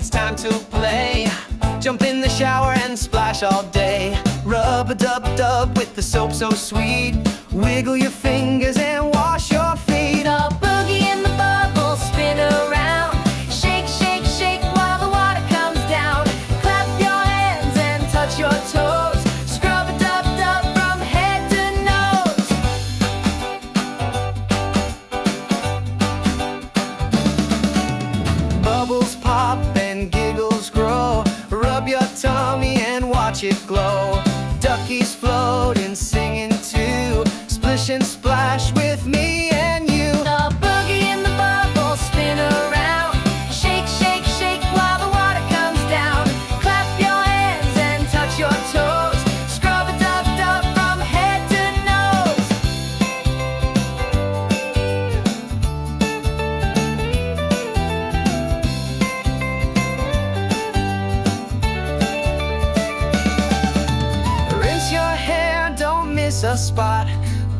it's time to play. Jump in the shower and splash all day. Rub-a-dub-dub with the soap so sweet. Wiggle your fingers and wash your feet. The boogie in the bubble, spin around. Shake, shake, shake while the water comes down. Clap your hands and touch your toes. Scrub-a-dub-dub from head to nose. Bubbles pop and giggles grow. Rub your tummy and watch it glow. Duckies floating, singing too. Splish and splash with me and you. The boogie in the bubble, spin around. Shake, shake, shake while the water comes down. Clap your hands and touch your toes. Scrub-a-dub-dub from head to nose. Rinse your hair, don't miss a spot.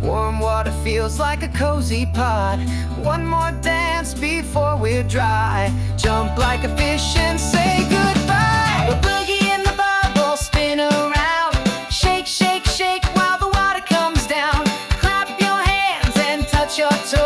Warm water feels like a cozy pod. One more dance before we're dry. Jump like a fish and say goodbye. The boogie in the bubble, spin around. Shake, shake, shake while the water comes down. Clap your hands and touch your toes.